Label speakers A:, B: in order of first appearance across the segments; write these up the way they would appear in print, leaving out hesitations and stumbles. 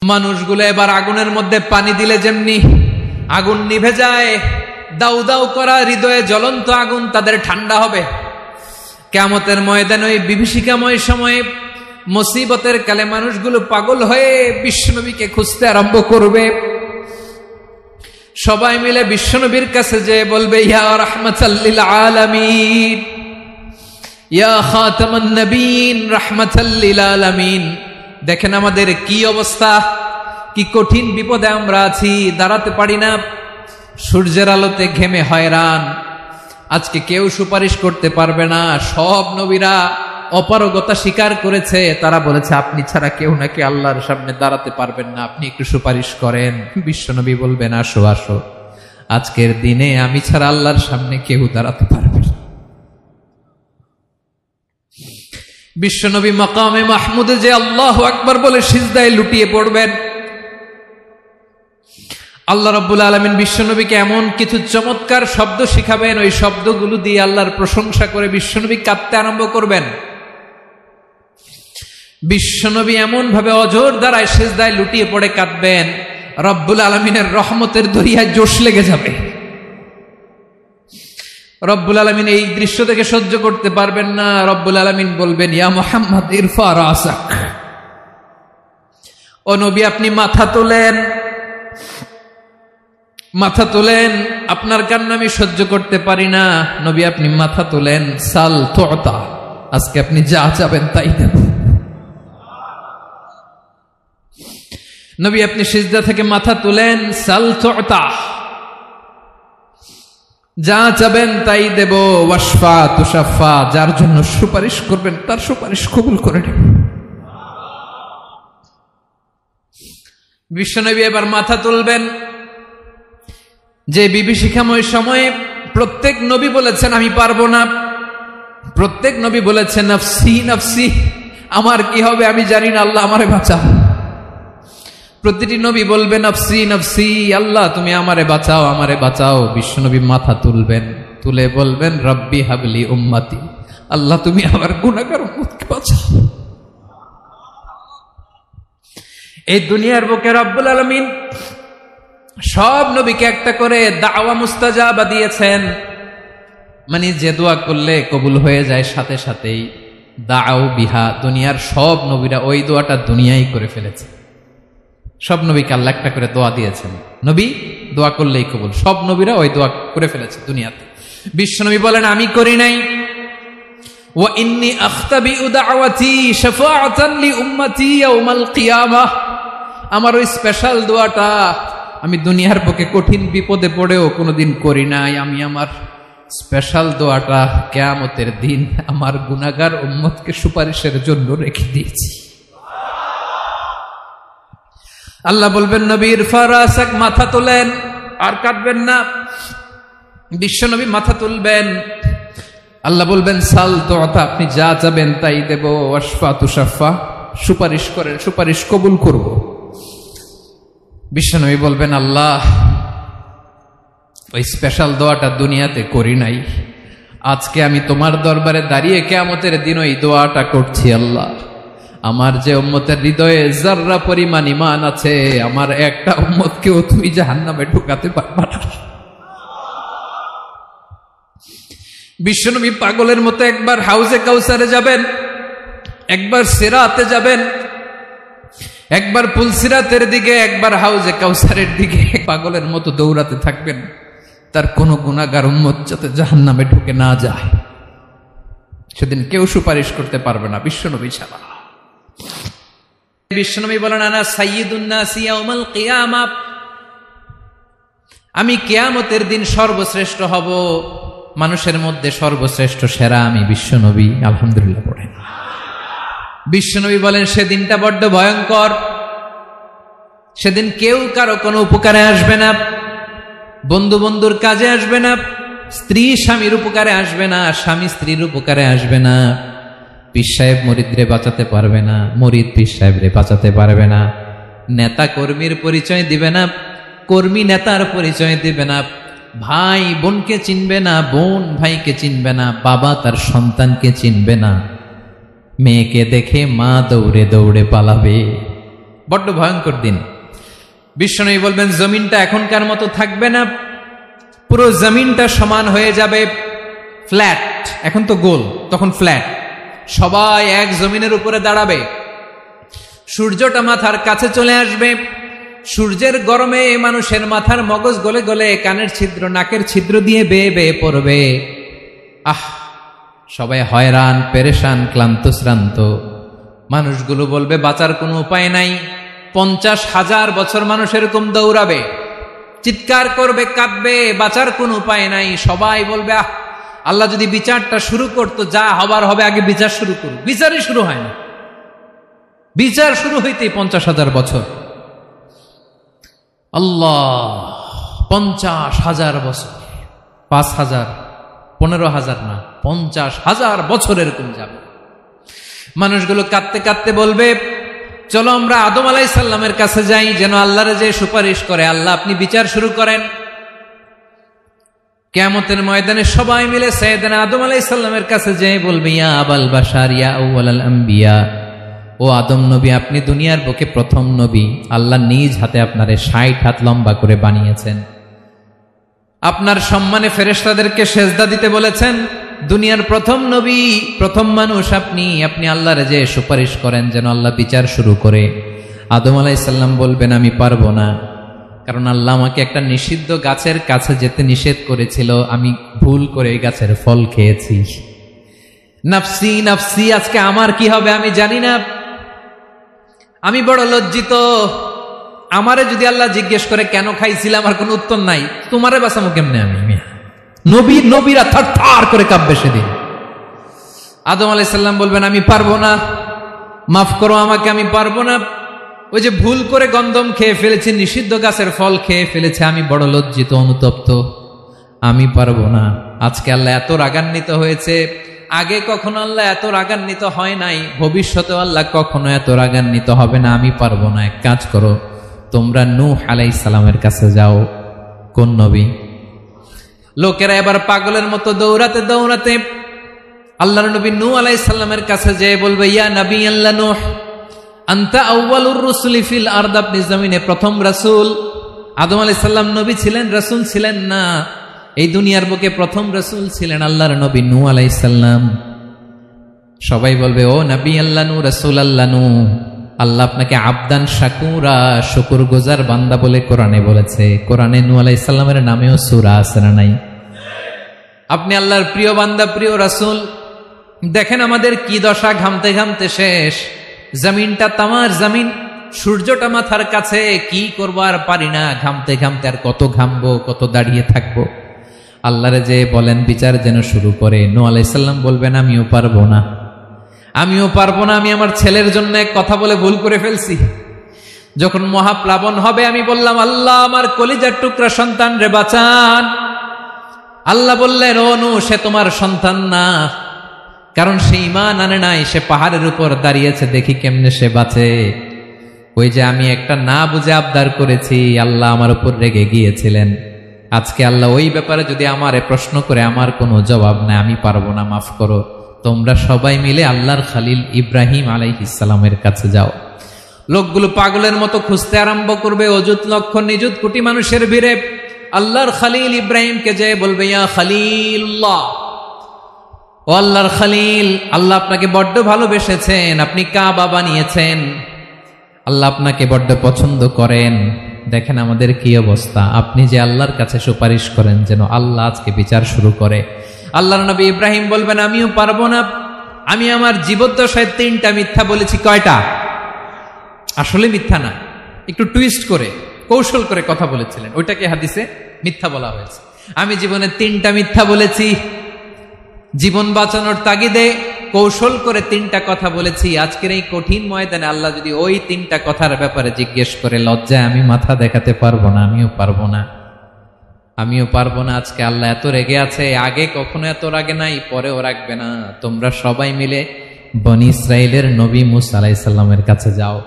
A: মানুষগুলো এবার আগুনের মধ্যে পানি দিলে যেমনি আগুন নিভে যায়, দাউ দাউ করা হৃদয়ে জ্বলন্ত আগুন তাদের ঠান্ডা হবে। কিয়ামতের ময়দানে ওই বিভীষিকাময় সময়ে মুসিবতের কালে মানুষগুলো পাগল হয়ে বিশ্বনবীকে খুঁজতে আরম্ভ করবে। সবাই মিলে বিশ্বনবীর কাছে যেয়ে বলবে, ইয়া রাহমাতাল লিল আলামিন, ইয়া খাতামান নবীন, রাহমাতাল লিল আলামিন। দেখেন আমাদের কি অবস্থা, কি কঠিন বিপদে আমরা আছি, দাঁড়াতে পারি না, সূর্যের আলোতে ঘেমে হয়রান। আজকে কেউ সুপারিশ করতে পারবে না। সব নবীরা অপারগতা স্বীকার করেছে, তারা বলেছে আপনি ছাড়া কেউ নাকি আল্লাহর সামনে দাঁড়াতে পারবেন না, আপনি একটু সুপারিশ করেন। বিশ্বনবী বলবেন, আসো আসো, আজকের দিনে আমি ছাড়া আল্লাহর সামনে কেউ দাঁড়াতে পারবে না। বিশ্বনবী মাকামে মাহমুদে যে আল্লাহু আকবার বলে সিজদায় লুটিয়ে পড়বেন। আল্লাহ রাব্বুল আলামিন বিশ্বনবীকে এমন কিছু চমৎকার শব্দ শিখাবেন, ওই শব্দগুলো দিয়ে আল্লাহর প্রশংসা করে বিশ্বনবী কাঁদতে আরম্ভ করবেন। বিশ্বনবী এমন ভাবে অজর দ্বারায় সিজদায় লুটিয়ে পড়ে কাঁদবেন, রব্বুল আলামিনের রহমতের দরিয়ায় জোশ লেগে যাবে। রব্বুল আলামিন এই দৃশ্য থেকে সহ্য করতে পারবেন না। রব্বুল আলামিন বলবেন, ইয়া মুহাম্মদ ইরফা রাসাক, ও নবী আপনি মাথা তোলেন, মাথা তোলেন, আপনার কান্না আমি সহ্য করতে পারি না। নবী আপনি মাথা তোলেন, সাল তুতা, আজকে আপনি যা চাবেন তাই দেব। নবী আপনি সিজদা থেকে মাথা তুলেন, সাল তুতা, যা চাবেন তাই দেব। ওয়াশফা তুশাফা, যার জন্য সুপারিশ করবেন তার সুপারিশ কবুল করে নেব। বিশ্বনবী এবার মাথা তুলবেন। যে বিভীষিকাময় সময়ে প্রত্যেক নবী বলেছেন আমি পারবো না, প্রত্যেক নবী বলেছেন নফসি নফসি, আমার কি হবে আমি জানি না, আল্লাহ আমারে বাঁচাও। প্রতিটি নবী বলবেন নফসি নফসি, আল্লাহ তুমি আমারে বাঁচাও, আমারে বাঁচাও। বিশ্বনবী মাথা তুলবেন, তুলে বলবেন রব্বি হাবলি উম্মতি, আল্লাহ তুমি আমার গুনাহগার উম্মতকে বাঁচাও। এই দুনিয়ার বুকে রব্বুল আলামিন সব নবীকে একটা করে দাওয়া মুস্তাজাবা দিয়েছেন, মানে যে দোয়া করলে কবুল হয়ে যায় সাথে সাথেই। দাও বিহা, দুনিয়ার সব নবীরা ওই দোয়াটা দুনিয়ায় করে ফেলেছে। সব নবীকে আল্লাহ একটা করে দোয়া দিয়েছেন, নবী দোয়া করলেই কবুল। সব নবীরা ওই দোয়া করে ফেলেছে দুনিয়াতে। বিশ্বনবী বলেন আমি করি নাই। ওয়া ইন্নী আখতাবিউ দাওয়াতি শাফাআতান লি উম্মতি ইয়াউমাল কিয়ামাহ, আমার ওই স্পেশাল দোয়াটা আমি দুনিয়ার বুকে কঠিন বিপদে পড়েও কোনোদিন করি নাই। আমি আমার স্পেশাল দোয়াটা কিয়ামতের দিন আমার গুনাহগার উম্মতকে সুপারিশের জন্য রেখে দিয়েছি। আল্লাহ বলবেন নবীর ফারাসাক, মাথা তোলেন, আর কাঁদবেন না। বিশ্বনবী মাথা তুলবেন, আল্লাহ বলবেন সাল তুতা, আপনি যা চাবেন তাই দেব। ওয়াশফা তুশাফা, সুপারিশ করেন, সুপারিশ কবুল করব। বিশ্বনবী বলবেন আল্লাহ ওই স্পেশাল দোয়াটা দুনিয়াতে করি নাই, আজকে আমি তোমার দরবারে দাঁড়িয়ে কিয়ামতের দিন ওই দোয়াটা করছি। আল্লাহ আমার যে উম্মতের হৃদয়ে যাররা পরিমাণ ঈমান আছে, আমার একটা উম্মতকেও তুমি জাহান্নামে ঢুকাতে পারবা না। বিশ্বনবী পাগলের মতো একবার হাউজে কাউসারে যাবেন, একবার সিরাতে যাবেন, একবার পুলসিরাতের দিকে, একবার হাউজে কাউসারের দিকে, পাগলের মতো দৌড়াতে থাকবেন, তার কোনো গুনাহগার উম্মত যাতে জাহান্নামে ঢুকে না যায়। সেদিন কেউ সুপারিশ করতে পারবে না বিশ্বনবী ছাড়া। বিশ্বনবী বলেন আনা সাইয়্যিদুন নাসি ইয়াউমাল কিয়ামা, আমি কিয়ামতের দিন সর্বশ্রেষ্ঠ হব, মানুষের মধ্যে সর্বশ্রেষ্ঠ সেরা আমি বিশ্বনবী। আলহামদুলিল্লাহ পড়েন। বিশ্বনবী বলেন সেদিনটা বড্ড ভয়ঙ্কর, সেদিন কেউ কারো কোনো উপকারে আসবে না, বন্ধু বন্ধুর কাজে আসবে না, স্ত্রী স্বামীর উপকারে আসবে না, স্বামী স্ত্রীর উপকারে আসবে না, পীর সাহেব মুরিদরে বাঁচাতে পারবে না, মুরিদ পীর সাহেবরে বাঁচাতে পারবে না, নেতা কর্মীর পরিচয় দিবে না, কর্মী নেতার পরিচয় দিবে না, ভাই বোনকে চিনবে না, বোন ভাইকে চিনবে না, বাবা তার সন্তানকে চিনবে না, মেয়েকে দেখে মা দৌড়ে দৌড়ে পালাবে, বড্ড ভয়ঙ্কর দিন। বিশ্বনবী বলবেন জমিনটা এখনকার মতো থাকবে না, পুরো জমিনটা সমান হয়ে যাবে, ফ্ল্যাট। এখন তো গোল, তখন ফ্ল্যাট। সবাই এক জমিনের উপরে দাঁড়াবে, সূর্যটা মাথার কাছে চলে আসবে, সূর্যের গরমে মানুষের মাথার মগজ গলে গলে কানের ছিদ্র নাকের ছিদ্র দিয়ে বেয়ে বেয়ে পড়বে। সবাই হয়রান, পেরেশান, ক্লান্ত শ্রান্ত। মানুষগুলো বলবে বাঁচার কোনো উপায় নাই। 50,000 বছর মানুষ এরকম দৌড়াবে, চিৎকার করবে, কাঁদবে, বাঁচার কোনো উপায় নাই। সবাই বলবে আল্লাহ যদি বিচারটা শুরু করতো, যা হবার হবে, আগে বিচার শুরু করুন। বিচারই শুরু হয় না, বিচার শুরু হইতেই 50,000 বছর। আল্লাহ, 50,000 বছর, 5,000, 15,000 না, 50,000 বছর এরকম যাবে। মানুষগুলো কাঁদতে কাঁদতে বলবে চলো আমরা আদম আলাইহিস সালামের কাছে যাই, যেন আল্লাহরে যে সুপারিশ করে, আল্লাহ আপনি বিচার শুরু করেন। কিয়ামতের ময়দানে সবাই মিলে সাইয়েদনা আদম আলাইহিস সালামের কাছে যেয়ে বলবে ইয়া আবাল বাশার ইয়া আউয়ালাল আম্বিয়া, ও আদম নবী, আপনি দুনিয়ার বুকে প্রথম নবী। আল্লাহ নিজ হাতে আপনারে 60 হাত লম্বা করে বানিয়েছেন, আপনার সম্মানে ফেরেশতাদেরকে সেজদা দিতে বলেছেন। দুনিয়ার প্রথম নবী, প্রথম মানুষ আপনি। আপনি আল্লাহরে যে সুপারিশ করেন যেন আল্লাহ বিচার শুরু করে। আদম আলাইহিস সালাম বলবেন আমি পারবো না, কারণ আল্লাহ আমাকে একটা নিষিদ্ধ গাছের কাছে যেতে নিষেধ করেছিল, আমি ভুল করে এই গাছের ফল খেয়েছি। নাফসি নাফসি, আজকে আমার কি হবে আমি জানি না, আমি বড় লজ্জিত। আমারে যদি আল্লাহ জিজ্ঞেস করে কেন খাইছিলাম, আমার কোনো উত্তর নাই। তোমারে বাঁচাবো কেমনে আমি? নবীরা থার থার করে কাঁপবে সেদিন। আদম আলাইহিস সালাম বলবেন আমি পারবো না, মাফ করো আমাকে, আমি পারবো না। ওই যে ভুল করে গন্ধম খেয়ে ফেলেছি, নিষিদ্ধ গাছের ফল খেয়ে ফেলেছে, আমি বড় লজ্জিত, অনুতপ্ত, আমি পারবো না। আজকে আল্লাহ এত রাগান্বিত হয়েছে, আগে কখনো আল্লাহ এত রাগান্বিত হয় নাই, ভবিষ্যতে আল্লাহ কখনো এত রাগান্বিত হবে না। আমি পারবো না। এক কাজ করো, তোমরা নূহ আলাইহিস সালামের কাছে যাও। কোন নবী? লোকেরা এবার পাগলের মতো দৌড়াতে দৌড়াতে আল্লাহর নবী নূহ আলাইহিস সালামের কাছে যেয়ে বলবে ইয়া নবী আল্লাহ নূহ, আনতা আউয়ালুর রুসুলি ফিল আরদ, আপনি জমিনে প্রথম রাসূল। আদম আলাইহিস সালাম নবী ছিলেন, রাসূল ছিলেন না। এই দুনিয়ার বুকে প্রথম রাসূল ছিলেন আল্লাহর নবী নূহ আলাইহিস সালাম। সবাই বলবে ও নবী আল্লাহ নূহ, রাসূল আল্লাহ নূহ, আল্লাহ আপনাকে আবদান শাকুরা, শুকরগুজার বান্দা বলে কোরআনে বলেছে। কোরআনে নূহ আলাইহিস সালামের নামেও সূরা আছে না নাই? আপনি আল্লাহর প্রিয় বান্দা, প্রিয় রাসূল। দেখেন আমাদের কি দশা, ঘামতে ঘামতে শেষ। জমিনটা তামার জমিন, সূর্যটা মাথার কাছে, কি করবো আর পারি না, ঘামতে ঘামতে আর কত ঘামবো, কত দাঁড়িয়ে থাকবো। আল্লাহরে যে বলেন বিচার যেন শুরু করে। নূহ আলাইহিস সালাম বলবেন আমিও পারবো না, আমিও পারবো না। আমি আমার ছেলের জন্য এক কথা বলে ভুল করে ফেলছি। যখন মহাপ্লাবন হবে আমি বললাম আল্লাহ আমার কলিজার টুকরা সন্তান রে বাঁচান। আল্লাহ বললেন ও নূহ, সে তোমার সন্তান না, কারণ সে ঈমান আনে নাই, সে পাহাড়ের উপর দাঁড়িয়েছে, দেখি কেমনে সে বাঁচে। ওই যে আমি একটা না বুঝে আবদার করেছি, আল্লাহ আমার উপর রেগে গিয়েছিলেন। আজকে আল্লাহ ওই ব্যাপারে যদি আমারে প্রশ্ন করে, আমার কোনো জবাব নাই, আমি পারবো না, মাফ করো। তোমরা সবাই মিলে আল্লাহর খালিল ইব্রাহিম আলাইহিস সালামের কাছে যাও। লোকগুলো পাগলের মতো খুঁজতে আরম্ভ করবে, অযুত লক্ষ নিযুত কোটি মানুষের ভিড়ে আল্লাহর খালিল ইব্রাহিমকে যে বলবে ইয়া খালিলুল্লাহ, ও আল্লাহর খালিল, আল্লাহ আপনাকে বড্ড ভালোবেসেছেন, আপনি কাবা বানিয়েছেন, আল্লাহ আপনাকে বড্ড পছন্দ করেন। দেখেন আমাদের কি অবস্থা। আপনি যে আল্লাহর কাছে সুপারিশ করেন যেন আল্লাহ আজকে বিচার শুরু করে। আল্লাহর নবী ইব্রাহিম বলবেন আমিও পারবো না, আমি আমার জীবদ্দশায় 3টা মিথ্যা বলেছি। কয়টা? আসলে মিথ্যা না, একটু টুইস্ট করে কৌশল করে কথা বলেছিলেন, ওইটাকে হাদিসে মিথ্যা বলা হয়েছে। আমি জীবনে 3টা মিথ্যা বলেছি, জীবন বাঁচানোর তাগিদে কৌশল করে 3টা কথা বলেছি। আজকের এই কঠিন ময়দানে আল্লাহ যদি ওই 3টা কথার ব্যাপারে জিজ্ঞেস করে, লজ্জায় আমি মাথা দেখাতে পারবো না, আমিও পারবো না, আমিও পারবো না। আজকে আল্লাহ এত রেগে আছে, আগে কখনো এত রাগে নাই, পরেও রাখবে না। তোমরা সবাই মিলে বনি ইসরাইলের নবী মূসা আলাইহিস সালামের কাছে যাও।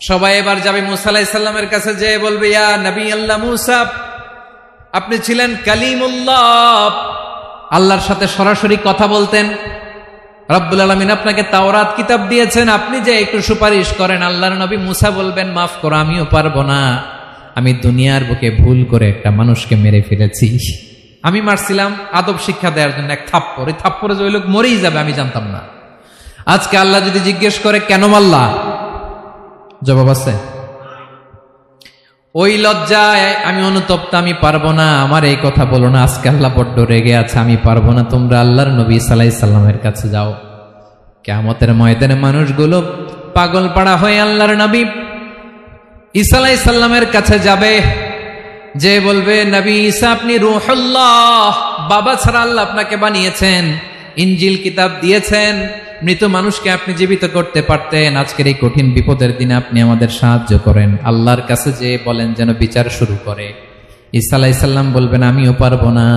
A: সবাই এবার যাবে মূসা আলাইহিস সালামের কাছে, যেয়ে বলবে ইয়া নবী আল্লাহ মূসা, আপনি ছিলেন কালিমুল্লাহ, আল্লাহর সাথে সরাসরি কথা বলতেন। রব্বুল আলামিন আপনাকে তাওরাত কিতাব দিয়েছেন, আপনি যে একটু সুপারিশ করেন। আল্লাহর নবী মুসা বলবেন, মাফ করো, আমিও পারবো না, আমি দুনিয়ার বুকে ভুল করে একটা মানুষকে মেরে ফেলেছি। আমি মারছিলাম আদব শিক্ষা দেওয়ার জন্য এক থাপ্পড়, এই থাপ্পড়ে যে ওই লোক মরেই যাবে আমি জানতাম না। আজকে আল্লাহ যদি জিজ্ঞেস করে কেন মারলা, জবাব আছে? ওই লজ্জায় আমি অনুতপ্ত, আমি পারবো না, আমার এই কথা বলো না। আজকে আল্লাহ বড্ড রেগে আছে, আমি পারবো না, তোমরা আল্লাহর নবী ঈসা আলাইহিস সালামের কাছে যাও। কিয়ামতের ময়দানে মানুষগুলো পাগল পাড়া হয়ে আল্লাহর নবী ঈসা আলাইহিস সালামের কাছে যাবে, যে বলবে, নবী ঈসা আপনি রূহুল্লাহ, বাবা ছাড়া আল্লাহ আপনাকে বানিয়েছেন, ইনজিল কিতাব দিয়েছেন, মৃত মানুষকে আপনি জীবিত করতে পারতেন, আজকের এই কঠিন বিপদের দিনে আপনি আমাদের সাহায্য করেন। আল্লাহর কাছে যে বলেন যেন বিচার শুরু করে। ঈসা আলাইহিস সালাম বলবেন, আমিও পারবো না,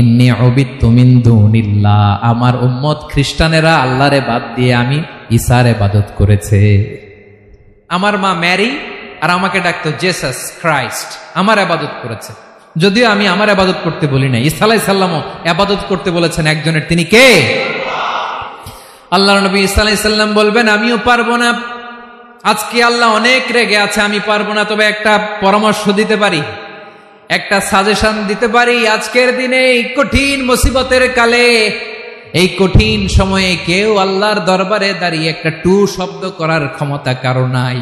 A: ইন্নী উবিদতু মিন দুনিল্লাহ, আমার উম্মত খ্রিস্টানেরা আল্লাহরে বাদ দিয়ে আমি ঈসার ইবাদত করেছে। আমার মা ম্যারি আর আমাকে ডাকতো জেসাস ক্রাইস্ট, আমার ইবাদত করেছে, যদিও আমি আমার ইবাদত করতে বলি না। ঈসা আলাইহিস সালামও ইবাদত করতে বলেছেন একজনের, তিনি কে? আল্লাহর নবী ঈসা আলাইহিস সালাম বলবেন, আমিও পারবো না, আজকে আল্লাহ অনেক রেগে আছে, আমি পারবো না, তবে একটা পরামর্শ দিতে পারি, একটা সাজেশন দিতে পারি। আজকের দিনে এই কঠিন মুসিবতের কালে, এই কঠিন সময়ে কেউ আল্লাহর দরবারে দাঁড়িয়ে একটা টু শব্দ করার ক্ষমতা কারো নাই,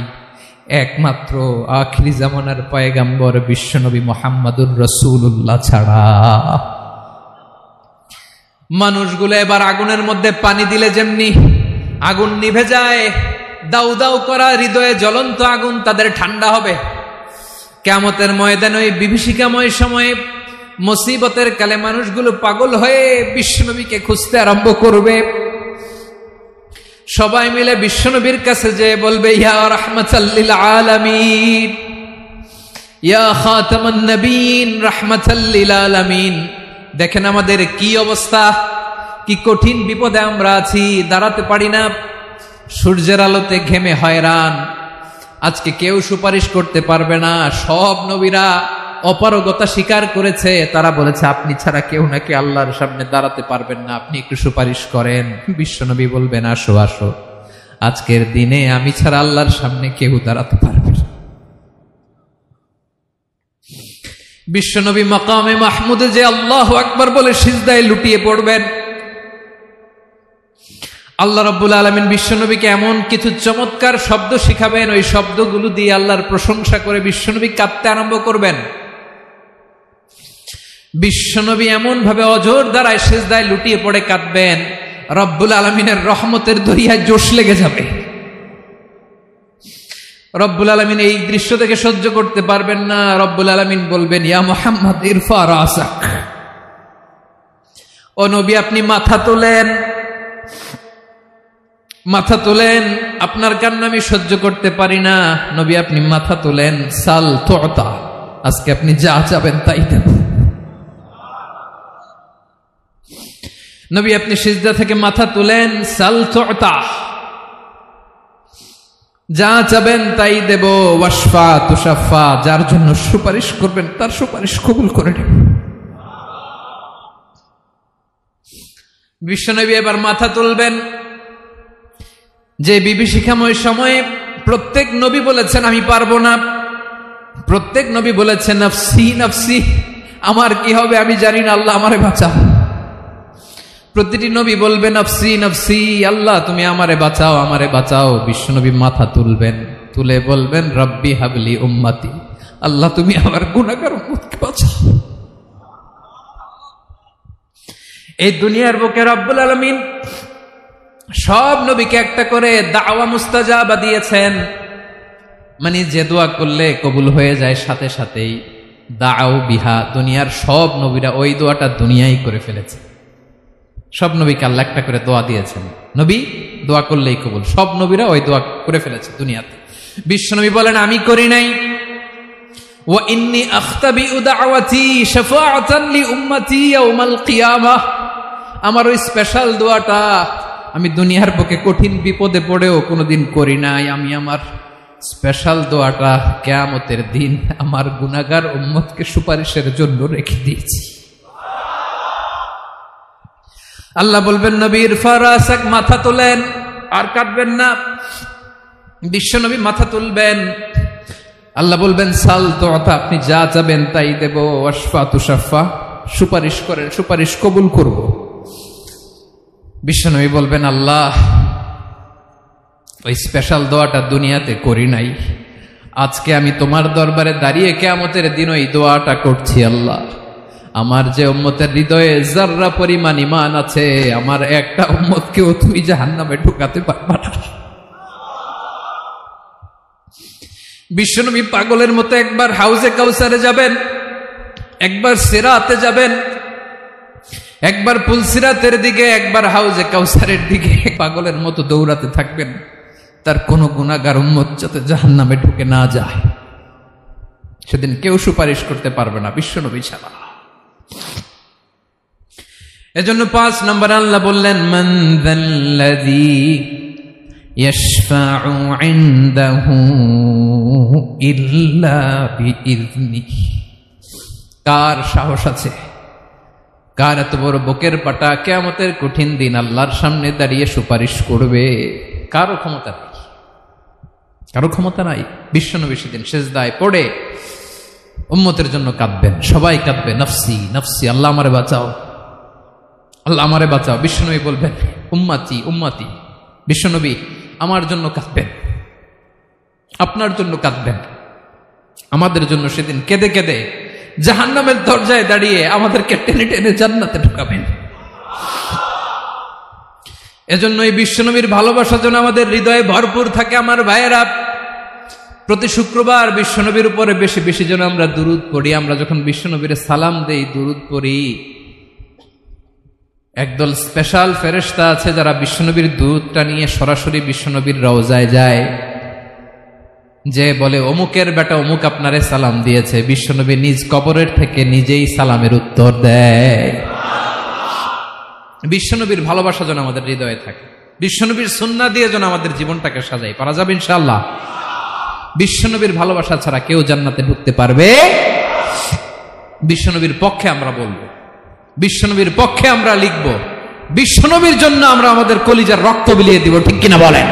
A: একমাত্র আখিরি জামানার পয়গাম্বর বিশ্বনবী মুহাম্মদুর রাসূলুল্লাহ ছাড়া। মানুষগুলো এবার আগুনের মধ্যে পানি দিলে যেমনি আগুন নিভে যায়, দাউ দাউ করা হৃদয়ে জ্বলন্ত আগুন তাদের ঠান্ডা হবে। কিয়ামতের ময়দানে ওই বিভীষিকাময় সময়ে মুসিবতের কালে মানুষগুলো পাগল হয়ে বিশ্বনবীকে খুঁজতে আরম্ভ করবে। সবাই মিলে বিশ্বনবীর কাছে যে বলবে, ইয়া রাহমাতাল লিল আলামিন, ইয়া খাতামান নবীন, রাহমাতাল লিল আলামিন, দেখেন আমাদের কি অবস্থা, কি কঠিন বিপদে আমরা আছি, দাঁড়াতে পারি না, সূর্যের আলোতে ঘেমে হয়রান, আজকে কেউ সুপারিশ করতে পারবে না। সব নবীরা অপারগতা স্বীকার করেছে, তারা বলেছে আপনি ছাড়া কেউ নাকি আল্লাহর সামনে দাঁড়াতে পারবেন না, আপনি একটু সুপারিশ করেন। বিশ্বনবী বলবেন, আসো আসো, আজকের দিনে আমি ছাড়া আল্লাহর সামনে কেউ দাঁড়াতে পারবে না। বিশ্বনবী মাকামে মাহমুদে যে আল্লাহু আকবার বলে সিজদায় লুটিয়ে পড়বেন। আল্লাহ রাব্বুল আলামিন বিশ্বনবীকে এমন কিছু চমৎকার শব্দ শিখাবেন, ওই শব্দগুলো দিয়ে আল্লাহর প্রশংসা করে বিশ্বনবী কাঁদতে আরম্ভ করবেন। বিশ্বনবী এমন ভাবে অজর দ্বারায় সিজদায় লুটিয়ে পড়ে কাঁদবেন, রব্বুল আলামিনের রহমতের দরিয়ায় জোশ লেগে যাবে। রব্বুল আলামিন এই দৃশ্য থেকে সহ্য করতে পারবেন না। রব্বুল আলামিন বলবেন, ইয়া মুহাম্মদ ইরফা রাসাক, ও নবী আপনি মাথা তোলেন, মাথা তোলেন, আপনার কান্না আমি সহ্য করতে পারি না। নবী আপনি মাথা তোলেন, সাল তুতা, আজকে আপনি যা চাবেন তাই দেব। নবী আপনি সিজদা থেকে মাথা তুলেন, সাল তুতা, যা চাবেন তাই দেব। ওয়াশফা তুশাফা, যার জন্য সুপারিশ করবেন তার সুপারিশ কবুল করে নেব। বিশ্বনবী এবার মাথা তুলবেন। যে বিভীষিকাময় সময়ে প্রত্যেক নবী বলেছেন আমি পারবো না, প্রত্যেক নবী বলেছেন নফসি নফসি, আমার কি হবে আমি জানি না, আল্লাহ আমারে বাঁচাও। প্রতিটি নবী বলবেন নফসি নফসি, আল্লাহ তুমি আমারে বাঁচাও, আমারে বাঁচাও। বিশ্বনবী মাথা তুলবেন, তুলে বলবেন রব্বি হাবলি উম্মতি, আল্লাহ তুমি আমার গুনাহগার উম্মতকে বাঁচাও। এই দুনিয়ার বুকে রব্বুল আলামিন সব নবীকে একটা করে দাওয়া মুস্তাজাবা দিয়েছেন, মানে যে দোয়া করলে কবুল হয়ে যায় সাথে সাথেই। দাও বিহা, দুনিয়ার সব নবীরা ওই দোয়াটা দুনিয়ায় করে ফেলেছে। সব নবীকে আল্লাহ একটা করে দোয়া দিয়েছেন, নবী দোয়া করলেই কবুল, সব নবীরা ওই দোয়া করে ফেলেছে দুনিয়াতে। বিশ্বনবী বলেন আমি করি নাই। ওয়া ইন্নী আখতাবিউ দাওয়াতি শাফাআতান লি উম্মতি ইয়াউমাল কিয়ামাহ, আমার ওই স্পেশাল দোয়াটা আমি দুনিয়ার বুকে কঠিন বিপদে পড়েও কোনোদিন করি নাই। আমি আমার স্পেশাল দোয়াটা কিয়ামতের দিন আমার গুনাহগার উম্মতকে সুপারিশের জন্য রেখে দিয়েছি। আল্লাহ বলবেন নবীর ফারাসাক, মাথা তোলেন, আর কাটবেন না। বিশ্বনবী মাথা তুলবেন। আল্লাহ বলবেন সাল তুতা, আপনি যা চাবেন তাই দেব। ওয়াশফা তুশাফা, সুপারিশ করেন, সুপারিশ কবুল করব। বিশ্বনবী বলবেন আল্লাহ, ওই স্পেশাল দোয়াটা দুনিয়াতে করি নাই, আজকে আমি তোমার দরবারে দাঁড়িয়ে কিয়ামতের দিন ওই দোয়াটা করছি। আল্লাহ, আমার যে উম্মতের হৃদয়ে যাররা পরিমাণ ঈমান আছে, আমার একটা উম্মতকেও তুই জাহান্নামে ঢুকাতে পারবা না। বিশ্বনবী পাগলের মতো একবার হাউজে কাউসারে যাবেন, একবার সিরাতে যাবেন, একবার পুলসিরাতের দিকে, একবার হাউজে কাউসারের দিকে পাগলের মতো দৌড়াতে থাকবেন। তার কোনো গুনাহগার উম্মত যাতে জাহান্নামে ঢুকে না যায়। সেদিন কেউ সুপারিশ করতে পারবে না বিশ্বনবী ছাড়া। এজন্য 5 নম্বর আল্লাহ বললেন মান যাল্লাযী ইয়াশফাউ ইনদাহু ইল্লা বিইযনিহি। কার সাহস আছে, কার এত বড় বুকের পাটা কিয়ামতের কঠিন দিন আল্লাহর সামনে দাঁড়িয়ে সুপারিশ করবে? কারো ক্ষমতা নেই, কারো ক্ষমতা নাই। বিশ্বনবী সেদিন সিজদায় পড়ে উম্মতের জন্য কাঁদবেন, সবাই কাঁদবে, নফসি নফসি, আল্লাহ আমারে বাঁচাও, আল্লাহ আমারে বাঁচাও। বিশ্বনবী বলবেন উম্মতি উম্মতি। বিশ্বনবী আমার জন্য কাঁদবেন, আপনার জন্য কাঁদবেন, আমাদের জন্য সেদিন কেঁদে কেঁদে জাহান্নামের দরজায় দাঁড়িয়ে আমাদেরকে টেনে টেনে জান্নাতে ঢুকাবেন। এজন্য এই বিশ্বনবীর ভালোবাসা যেন আমাদের হৃদয়ে ভরপুর থাকে। আমার ভাইয়েরা, প্রতি শুক্রবার বিশ্বনবীর উপরে বেশি বেশি যেন আমরা দুরূদ পড়ি। আমরা যখন বিশ্বনবীর সালাম দেই, দুরূদ পড়ি, একদল স্পেশাল ফেরেশতা আছে যারা বিশ্বনবীর দুরূদটা নিয়ে সরাসরি বিশ্বনবীর রওজায় যায়, যে বলে অমুকের বেটা অমুক আপনারে সালাম দিয়েছে। বিশ্বনবী নিজ কবরের থেকে নিজেই সালামের উত্তর দেয়। বিশ্বনবীর ভালোবাসা যেন আমাদের হৃদয়ে থাকে, বিশ্বনবীর সুন্নাহ দিয়ে যেন আমাদের জীবনটাকে সাজাই। পারা যাবে ইনশাআল্লাহ। বিশ্বনবীর ভালোবাসা ছাড়া কেউ জান্নাতে ঢুকতে পারবে? বিশ্বনবীর পক্ষে আমরা বলবো, বিশ্বনবীর পক্ষে আমরা লিখব, বিশ্বনবীর জন্য আমরা আমাদের কলিজার রক্ত বিলিয়ে দিব, ঠিক কিনা বলেন?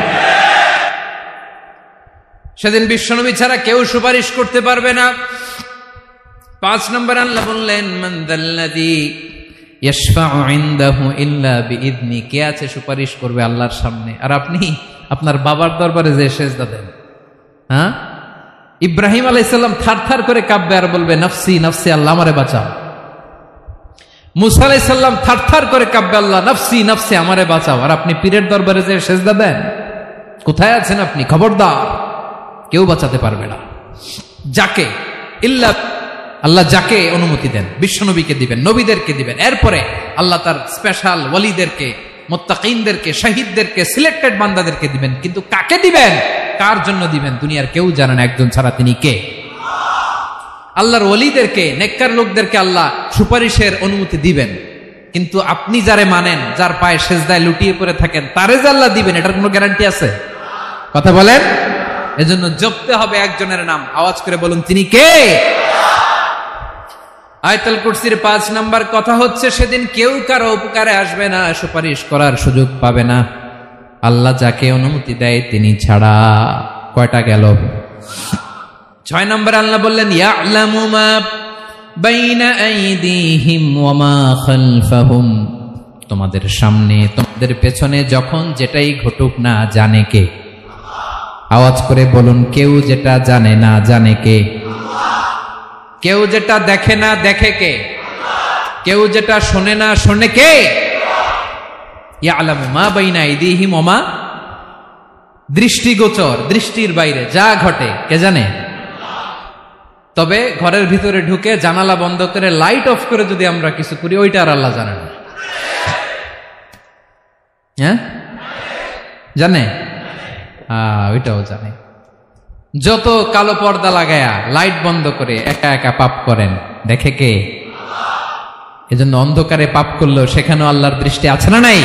A: সেদিন বিশ্বনবী ছাড়া কেউ সুপারিশ করতে পারবে না। 5 নম্বর আল্লাহ বললেন মান যাল্লাযী ইয়াশফাউ ইনদাহু ইল্লা বিইযনি। কে আছে সুপারিশ করবে আল্লাহর সামনে? আর আপনি আপনার বাবার দরবারে যে সেজদা দেন, হ্যাঁ, ইব্রাহিম আলাইহিস সালাম থারথার করে কাঁপবে আর বলবে নফসি নফসি, আল্লাহ আমারে বাঁচাও। মুসা আলাইহিস সালাম থারথার করে কাঁপবে, আল্লাহ নফসি নফসি, আমারে বাঁচাও। আর আপনি পীরের দরবারে যে সেজদা দেন, কোথায় আছেন আপনি? খবরদার, কেউ বাঁচাতে পারবে না। যাকে ইল্লা আল্লাহ যাকে অনুমতি দেন, বিশ্বনবীকে দিবেন, নবীদেরকে দিবেন। এরপরে আল্লাহ তার স্পেশাল ওয়ালিদেরকে, মুত্তাকিনদেরকে, শহীদদেরকে, সিলেক্টেড বান্দাদেরকে দিবেন। কিন্তু কাকে দিবেন, কার জন্য দিবেন, দুনিয়ার কেউ জানে না। একজন ছাড়া, তিনি কে? আল্লাহর ওয়ালিদেরকে, নেককার লোকদেরকে আল্লাহ সুপারিশের অনুমতি দিবেন। কিন্তু আপনি যারে মানেন, যার পায়ে সেজদায় লুটিয়ে পড়ে থাকেন, তারে যে আল্লাহ দিবেন, এটার কোনো গ্যারান্টি আছে? কথা বলেন। এজন্য জপতে হবে একজনের নাম, আওয়াজ করে বলুন, তিনি কে? আয়াতুল কুরসির 5 নাম্বার কথা হচ্ছে সেদিন কেউ কারো উপকারে আসবে না, সুপারিশ করার সুযোগ পাবে না, আল্লাহ যাকে অনুমতি দেয় তিনি ছাড়া। কয়টা গেল? 6 নাম্বার আল্লাহ বললেন ইয়ালামু মা বাইনা আইদিহিম ওয়া মা খালফাহুম। তোমাদের সামনে, তোমাদের পেছনে যখন যেটাই ঘটুক না, জানে কে? আওয়াজ করে বলুন, কেউ যেটা জানে না, জানে কে? কেউ যেটা দেখে না, দেখে কে? কেউ যেটা শোনে না, শোনে কে? ইয়ালামু মা বাইনা আইদিহিম ওয়া মা, দৃষ্টিগোচর, দৃষ্টির বাইরে যা ঘটে কে জানে? তবে ঘরের ভিতরে ঢুকে জানালা বন্ধ করে লাইট অফ করে যদি আমরা কিছু করি, ওইটা আর আল্লাহ জানে না। হ্যাঁ, জানে? ওইটাও জানে। যত কালো পর্দা লাগায়া লাইট বন্ধ করে একা একা পাপ করেন, দেখে কে? এজন্য অন্ধকারে পাপ করলেও সেখানেও আল্লাহর দৃষ্টি আছে না নাই?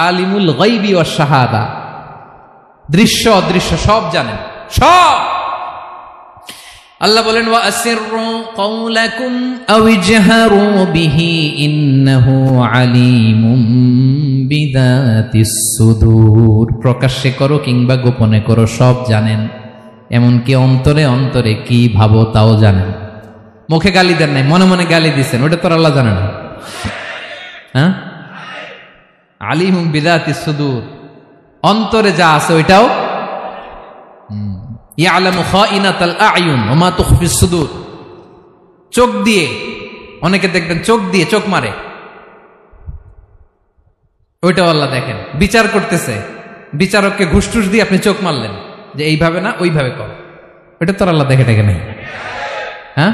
A: আলিমুল গায়বি ওয়াশ শাহাদা, দৃশ্য অদৃশ্য সব জানেন, সব। আল্লাহ বলেন ওয়া আসিররু কাওলাকুম আও ইজহারু বিহি ইন্নাহু আলিমুম বিযাতিস সুদূর। প্রকাশ্যে করো কিংবা গোপনে করো সব জানেন, এমনকি অন্তরে অন্তরে কি ভাবো তাও জানেন। মুখে গালি দেন নাই, মনে মনে গালি দিচ্ছেন, ওটা তো আল্লাহ জানে না? হ্যাঁ, আলিমুম বিযাতিস সুদূর, অন্তরে যা আছে ওইটাও ইয়ালামু খাইনাতাল আয়ুন ওয়া মা তুখফিস সুদূর। চোখ দিয়ে, অনেকে দেখবেন চোখ দিয়ে চোখ মারে, ওইটাও আল্লাহ দেখেন। বিচার করতেছে, বিচারককে ঘুষ টুস দিয়ে আপনি চোখ মারলেন যে এইভাবে না ওইভাবে কর, ওইটা তো আল্লাহ দেখে দেখে নাই? হ্যাঁ,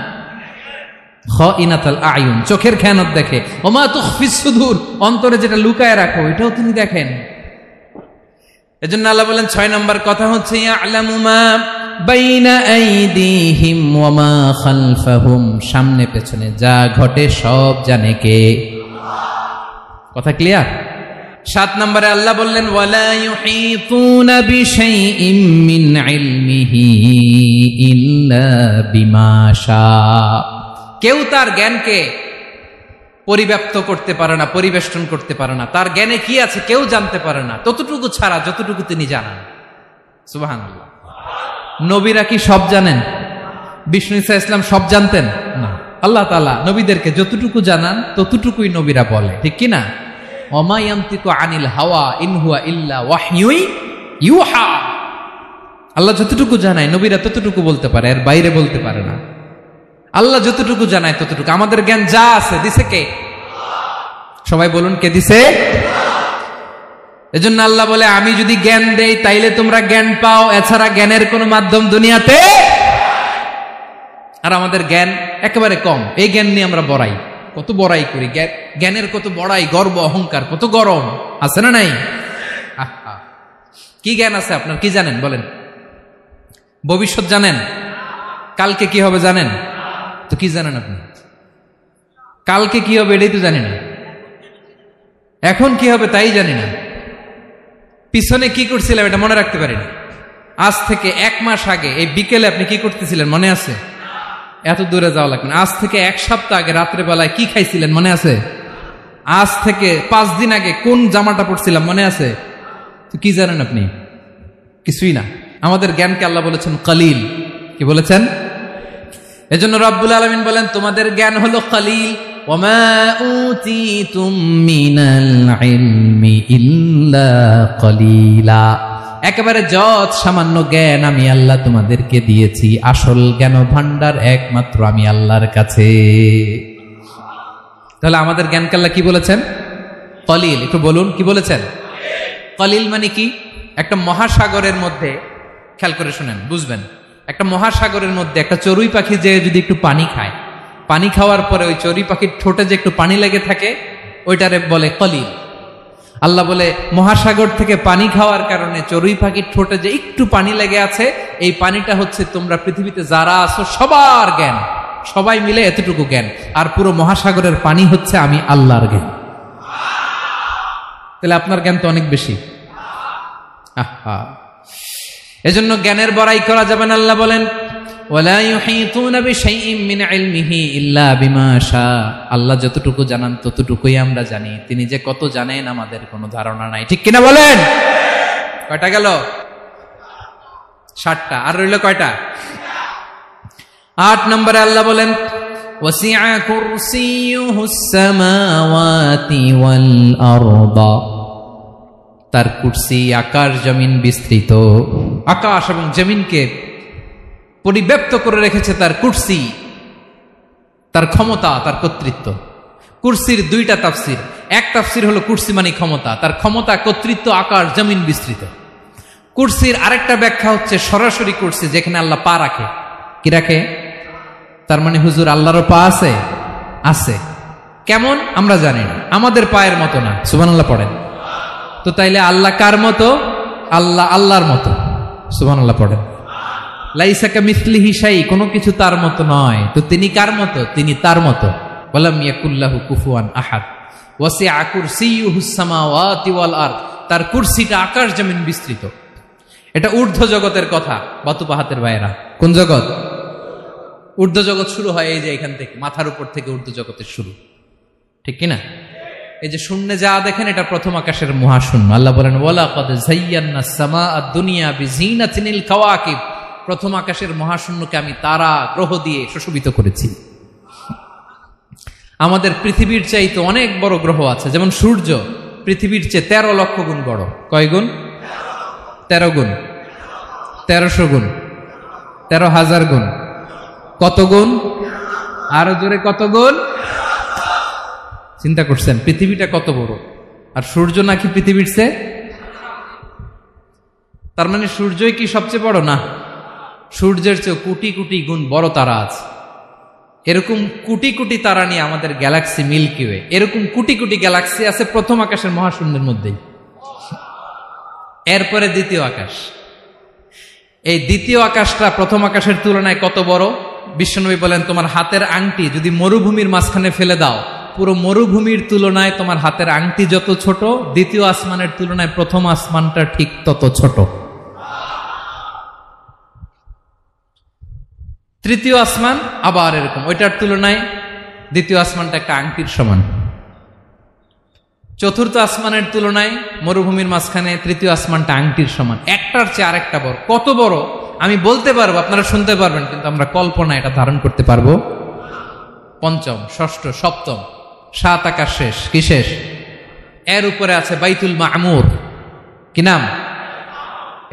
A: খাইনাতাল আয়ুন, চোখের খেয়ানত দেখে। ওয়া মা তুখফিস সুদূর, অন্তরে যেটা লুকায় রাখো ওইটাও তিনি দেখেন। এজন্য আল্লাহ বলেন 6 নম্বর কথা হচ্ছে ইয়ালামু মা বাইনা আইদিহিম ওয়া মা খালফাহুম, সামনে পেছনে যা ঘটে সব জানে কে? কথা ক্লিয়ার? 7 নম্বরে আল্লাহ বললেন ওয়ালা ইউহিতুনা বিশাইইম মিন ইলমিহি ইল্লা বিমা শা। কেউ তার জ্ঞানকে পরিব্যাপ্ত করতে পারে না, পরিবেষ্টন করতে পারে না। তার জ্ঞানে কি আছে কেউ জানতে পারে না, ততটুকু ছাড়া যতটুকু তিনি জানেন। সুবহানাল্লাহ। নবীরা কি সব জানেন? বিষ্ণু ঈসা ইসলাম সব জানতেন না। আল্লাহ তাআলা নবীদেরকে যতটুকু জানান ততটুকুই নবীরা বলে, ঠিক কি না? ওমা ইয়ানতিকু আনিল হাওয়া ইন হুয়া ইল্লা ওয়াহয়ুন ইউহা। আল্লাহ যতটুকু জানায় নবীরা ততটুকু বলতে পারে, এর বাইরে বলতে পারে না। আল্লাহ যতটুকু জানায় ততটুকু। আমাদের জ্ঞান যা আছে দিছে কে? সবাই বলুন, কে দিছে? এজন্য আল্লাহ বলে আমি যদি জ্ঞান দেই তাইলে তোমরা জ্ঞান পাও, এছাড়া জ্ঞানের কোনো মাধ্যম দুনিয়াতে। আর আমাদের জ্ঞান একেবারে কম, এই জ্ঞান নিয়ে আমরা বড়াই, কত বড়াই করি, জ্ঞানের কত বড়াই, গর্ব অহংকার, কত গরম আছে না নাই? কি জ্ঞান আছে আপনার? কি জানেন বলেন? ভবিষ্যৎ জানেন? কালকে কি হবে জানেন? তো কি জানেন আপনি? কালকে কি হবে এটাই তো জানি না, এখন কি হবে তাই জানি না, পিছনে কি করছিলাম এটা মনে রাখতে পারি না। আজ থেকে 1 মাস আগে এই বিকেলে আপনি কি করতেছিলেন মনে আছে? এত দূরে যাওয়া লাগবে না। আজ থেকে 1 সপ্তাহ আগে রাত্রে বেলায় কি খাইছিলেন মনে আছে? আজ থেকে 5 দিন আগে কোন জামাটা পড়ছিলাম মনে আছে? তো কি জানেন আপনি? কিছুই না। আমাদের জ্ঞানকে আল্লাহ বলেছেন কলিল। কি বলেছেন? এজন্য রব্বুল আলামিন বলেন তোমাদের জ্ঞান হলো কলিল। ওয়ামা উতিতুম মিনাল ইলমি ইল্লা কলিলা। একেবারে যত সামান্য জ্ঞান আমি আল্লাহ তোমাদেরকে দিয়েছি, আসল জ্ঞান ভান্ডার একমাত্র আমি আল্লাহর কাছে। তাহলে আমাদের জ্ঞানকে আল্লাহ কি বলেছেন? কলিল। একটু বলুন কি বলেছেন? কলিল মানে কি? একটা মহাসাগরের মধ্যে, খেয়াল করে শুনেন বুঝবেন, একটা মহাসাগরের মধ্যে একটা চড়ুই পাখি যে যদি একটু পানি খায়, পানি খাওয়ার পরে ওই চড়ুই পাখির ঠোঁটে যে একটু পানি লেগে থাকে ওইটারে বলে কলিল। আল্লাহ বলে মহাসাগর থেকে পানি খাওয়ার কারণে চড়ুই পাখির ঠোঁটে যে একটু পানি লেগে আছে, এই পানিটা হচ্ছে তোমরা পৃথিবীতে যারা আছো সবার জ্ঞান, সবাই মিলে এতটুকু জ্ঞান, আর পুরো মহাসাগরের পানি হচ্ছে আমি আল্লাহর জ্ঞান। তাহলে আপনার জ্ঞান তো অনেক বেশি। এজন্য জ্ঞানের বড়াই করা যাবে না। আল্লাহ বলেন ওয়ালা ইউহিতুনা বিশাইইম মিন ইলমিহি ইল্লা বিমা শা। আল্লাহ যতটুকু জানান ততটুকুই আমরা জানি, তিনি যে কত জানেন আমাদের কোনো ধারণা নাই, ঠিক কিনা বলেন? কয়টা গেল? 7টা। আর রইল কয়টা? 8 নম্বরে আল্লাহ বলেন ওয়াসিআ কুরসিয়ুহুস সামাওয়াতি ওয়াল আরদা। তার কুরসি আকাশ জমিন বিস্তৃত, আকাশ এবং জমিনকে পরিব্যাপ্ত করে রেখেছে তার কুরসি, তার ক্ষমতা, তার কর্তৃত্ব। কুরসির 2টা তাফসির। এক তাফসির হলো কুরসি মানে ক্ষমতা, তার ক্ষমতা, কর্তৃত্ব, আকাশ জমিন বিস্তৃত। কুরসির আরেকটা ব্যাখ্যা হচ্ছে সরাসরি কুরসি, যেখানে আল্লাহ পা রাখে। কি রাখে? তার মানে হুজুর আল্লাহরও পা আছে? আছে। কেমন আমরা জানি না, আমাদের পায়ের মতো না। সুবহানাল্লাহ পড়েন তো। তাইলে আল্লাহ কার মতো? আল্লাহ আল্লাহর মতো। সুবহানাল্লাহ পড়েন। লাইসা কামিসলিহি শাই, কোনো কিছু তার মতো নয়। তো তিনি কার মতো? তিনি তার মতো। ওয়ালাম ইয়াকুল্লাহু কুফুয়ান আহাদ। ওয়াসিআ কুরসিয়ুহুস সামাওয়াতি ওয়াল আরদ। তার কুরসিটা আকাশ জমিন বিস্তৃত। এটা ঊর্ধ্ব জগতের কথা, বাতুপাহাতের ভাইয়েরা। কোন জগৎ? ঊর্ধ্ব জগৎ শুরু হয় এই যে এখান থেকে, মাথার উপর থেকে ঊর্ধ্ব জগতের শুরু, ঠিক কিনা? এই যে শূন্যে যা দেখেন এটা প্রথম আকাশের মহাশূন্য। আল্লাহ বলেন ওয়ালাকাদ যায়্যানাস সামাআদ দুনিয়া বিজিনাতিল কাওয়াকিব, প্রথম আকাশের মহাশূন্যকে আমি তারা গ্রহ দিয়ে সুশোভিত করেছি। আমাদের পৃথিবীর চাইতে অনেক বড় গ্রহ আছে, যেমন সূর্য পৃথিবীর চেয়ে 13 লক্ষ গুণ বড়। কয় গুণ? 13 গুণ, 1300 গুণ, 13,000 গুণ। কত গুণ? আরো জোরে কত গুণ? চিন্তা করছেন পৃথিবীটা কত বড়, আর সূর্য নাকি পৃথিবীর চেয়ে? তার মানে সূর্যই কি সবচেয়ে বড়? না, সূর্যের চেয়ে কোটি কোটি গুণ বড় তারা আছে। এরকম কোটি কোটি তারা নিয়ে আমাদের গ্যালাক্সি মিল্কি ওয়ে, এরকম কোটি কোটি গ্যালাক্সি আছে প্রথম আকাশের মহাশূন্যের মধ্যেই। এরপরে দ্বিতীয় আকাশ। এই দ্বিতীয় আকাশটা প্রথম আকাশের তুলনায় কত বড়? বিশ্বনবী বলেন তোমার হাতের আংটি যদি মরুভূমির মাঝখানে ফেলে দাও, পুরো মরুভূমির তুলনায় তোমার হাতের আংটি যত ছোট, দ্বিতীয় আসমানের তুলনায় প্রথম আসমানটা ঠিক তত ছোট। তৃতীয় আসমান আবার এরকম, ওইটার তুলনায় দ্বিতীয় আসমানটা একটা আংটির সমান। চতুর্থ আসমানের তুলনায় মরুভূমির মাঝখানে তৃতীয় আসমানটা আংটির সমান। একটার চেয়ে আরেকটা বড়। কত বড় আমি বলতে পারবো, আপনারা শুনতে পারবেন, কিন্তু আমরা কল্পনা এটা ধারণ করতে পারবো? পঞ্চম, ষষ্ঠ, সপ্তম, 7 আকাশ শেষ। কি শেষ? এর উপরে আছে বাইতুল মামুর। কি নাম?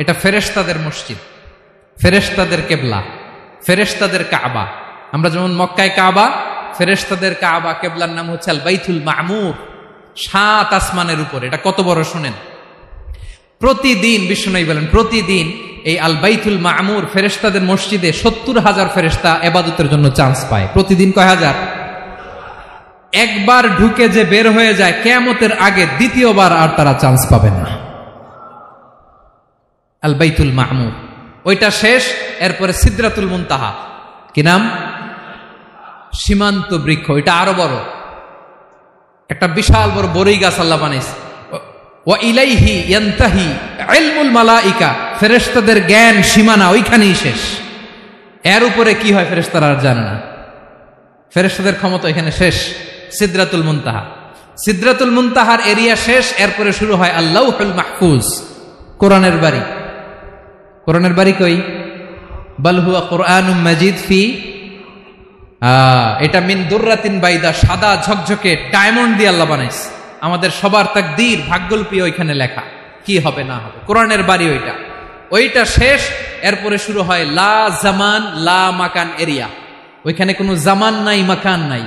A: এটা ফেরেশতাদের মসজিদ, ফেরেশতাদের কেবলা, ফেরেশতাদের কাবা। আমরা যেমন মক্কায় কাবা, ফেরেশতাদের কাবা কেবলার নাম হচ্ছে আল বাইতুল মামুর। 7 আসমানের উপরে। এটা কত বড় শুনেন। প্রতিদিন বিশ্বনবী বলেন প্রতিদিন এই আল বাইতুল মামুর ফেরেশতাদের মসজিদে 70,000 ফেরেশতা ইবাদতের জন্য চান্স পায়। প্রতিদিন কয় হাজার? একবার ঢুকে যে বের হয়ে যায় কিয়ামতের আগে দ্বিতীয়বার আর তারা চান্স পাবে না। আল বাইতুল মামুর ওইটা শেষ। এরপরে সিদরাতুল মুনতাহা। কি নাম? সীমান্ত বৃক্ষ। এটা আরো বড়, একটা বিশাল বড় বড়ই গাছ আল্লাহ বানাইছে। ওয়া ইলাইহি ইয়ানতাহি ইলমুল মালাইকা, ফেরেশতাদের জ্ঞান সীমানা ওইখানেই শেষ। এর উপরে কি হয় ফেরেশতারা আর জানে না। ফেরেশতাদের ক্ষমতা এখানে শেষ। সিদরাতুল মুনতাহা, সিদরাতুল মুনতাহার এরিয়া শেষ। এরপরে শুরু হয় আল্লাহুল মাহফুজ, কোরআনের বাড়ি। কোরআনের বাড়ি কই? বাল হুয়া কুরআনুম মাজিদ ফি, এটা মিন দুররাতিন বাইদা, সাদা ঝকঝকে ডায়মন্ড দিয়ে আল্লাহ বানাইছে। আমাদের সবার তাকদীর ভাগ্যলিপি ওইখানে লেখা, কি হবে না হবে। কোরআনের বাড়ি ওইটা, ওইটা শেষ। এরপরে শুরু হয় লা জামান লা মাকান এরিয়া। ওইখানে কোনো জামান নাই, মাকান নাই,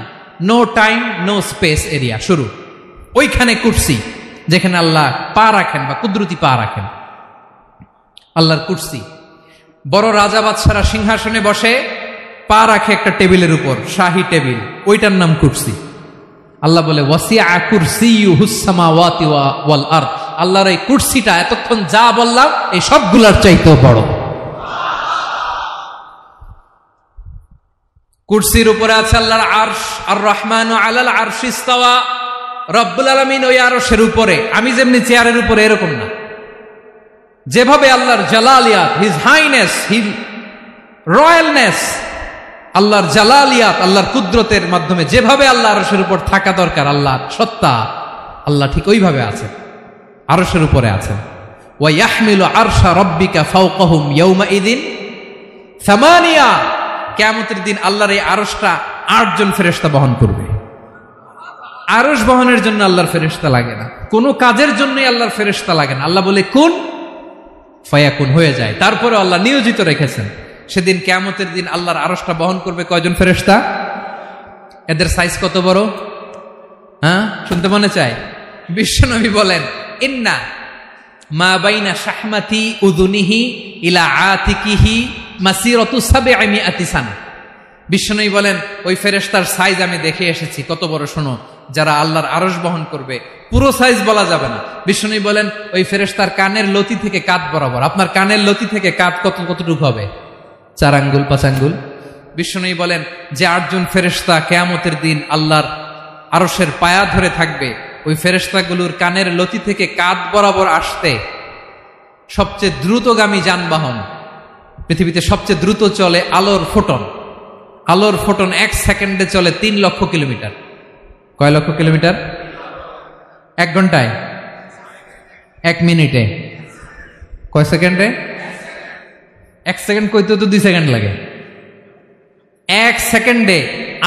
A: no time no space area শুরু। ওইখানে কুরসি, যেখানে আল্লাহ পা রাখেন বা কুদরতি পা রাখেন, আল্লাহর কুরসি। বড় রাজা বাদশারা সিংহাসনে বসে পা রাখে একটা টেবিলের উপর, শাহী টেবিল, ওইটার নাম কুরসি। আল্লাহ বলে ওয়াসিআ কুরসিয়ুহুস সামাওয়াতি ওয়াল আরদ, আল্লাহর এই কুরসিটা এতক্ষণ যা বললাম এই সবগুলার চাইতেও বড়। কুরসির উপরে আছে আল্লাহর আরশ। আর রহমানু আলাল আরশি ইস্তাওয়া, রব্বুল আলামিন ওই আরশের উপরে। আমি যেমনি চেয়ারের উপরে এরকম না, যেভাবে আল্লাহর জালালিয়াত, হিজ হাইনেস, হিজ রয়্যালনেস, আল্লাহর জালালিয়াত, আল্লাহর কুদরতের মাধ্যমে যেভাবে আল্লাহ আরশের উপর থাকা দরকার, আল্লাহর সত্তা, আল্লাহ ঠিক ওইভাবে আছে, আরশের উপরে আছেন। ওয়া ইয়াহমিলু আরশা রাব্বিকা ফাওকাহুম ইয়াওমাইযিন সামানিয়া, কিয়ামতের দিন আল্লাহর এই আরশটা 8 জন ফেরেশতা বহন করবে। আরশ বহনের জন্য আল্লাহর ফেরেশতা লাগে না, কোনো কাজের জন্যই আল্লাহর ফেরেশতা লাগে না। আল্লাহ বলে কুন ফায়াকুন, হয়ে যায়। তারপরে আল্লাহ নিয়োজিত রেখেছেন। সেদিন কিয়ামতের দিন আল্লাহর আরশটা বহন করবে কয়জন ফেরেশতা? এদের সাইজ কত বড়? হ্যাঁ, শুনতে মনে চায়? বিশ্বনবী বলেন ইন্না মা বাইনা শাহমাতি উযুনিহি ইলা আতিকিহি মাসিরাতু 700 সানা। বিশ্বনবী বলেন ওই ফেরেশতার সাইজ আমি দেখে এসেছি। কত বড় শোনো, যারা আল্লাহর আরশ বহন করবে, পুরো সাইজ বলা যাবে না। বিশ্বনবী বলেন ওই ফেরেশতার কানের লতি থেকে কাঁধ বরাবর। আপনার কানের লতি থেকে কাঁধ কতটুকু হবে? 4 আঙ্গুল 5 আঙ্গুল। বিশ্বনবী বলেন যে 8 জন ফেরেশতা কিয়ামতের দিন আল্লাহর আরশের পায়া ধরে থাকবে, ওই ফেরেশতাগুলোর কানের লতি থেকে কাঁধ বরাবর আসতে সবচেয়ে দ্রুতগামী যানবাহন, পৃথিবীতে সবচেয়ে দ্রুত চলে আলোর ফোটন, আলোর ফোটন 1 সেকেন্ডে চলে 3 লক্ষ কিলোমিটার। কয় লক্ষ কিলোমিটার? 1 ঘন্টায়, 1 মিনিটে, কয় সেকেন্ডে? 1 সেকেন্ড কইতে তো 2 সেকেন্ড লাগে। 1 সেকেন্ডে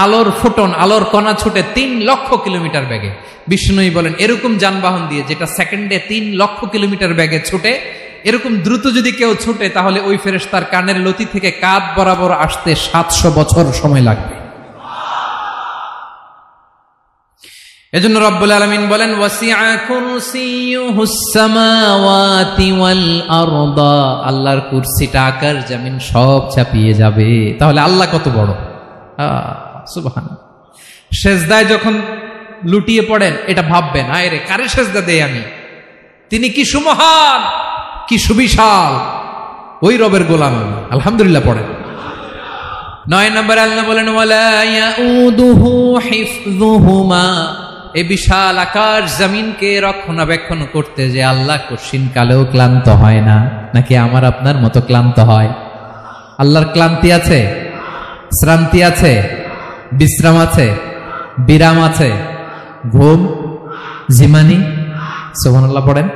A: আলোর ফোটন, আলোর কণা ছুটে 3 লক্ষ কিলোমিটার বেগে। বিষ্ণুই বলেন এরকম যানবাহন দিয়ে যেটা সেকেন্ডে 3 লক্ষ কিলোমিটার বেগে ছুটে, এরকম দ্রুত যদি কেউ ছুটে তাহলে ওই ফেরেশতার কানের লতি থেকে কাঁধ বরাবর আসতে 700 বছর সময় লাগবে। এজন্য রব্বুল আলামিন বলেন ওয়াসিআ কুরসিয়ুহুস সামাওয়াতি ওয়াল আরদা, আল্লাহর কুরসিটা আকাশ জমিন সব চাপিয়ে যাবে। তাহলে আল্লাহ কত বড়! সুবহানাল্লাহ। সেজদায় যখন লুটিয়ে পড়েন এটা ভাববেন, আয় রে কারে সেজদা দেই আমি, তিনি কি সুমহান, কি সুবিশাল, ওই রবের গোলাম আমি। আলহামদুলিল্লাহ পড়েন। 9 নম্বরে আল্লাহ বলেন ওয়ালা ইয়াউদুহু হিফযুহুমা, এই বিশাল আকাশ জমিনকে রক্ষণাবেক্ষণ করতে যে আল্লাহ কঠিন কালেও ক্লান্ত হয় না। নাকি আমার আপনার মতো ক্লান্ত হয়? আল্লাহর ক্লান্তি আছে, শ্রান্তি আছে, বিশ্রাম আছে, বিরাম আছে, ঘুম, জিমানি? সুবহানাল্লাহ পড়েন।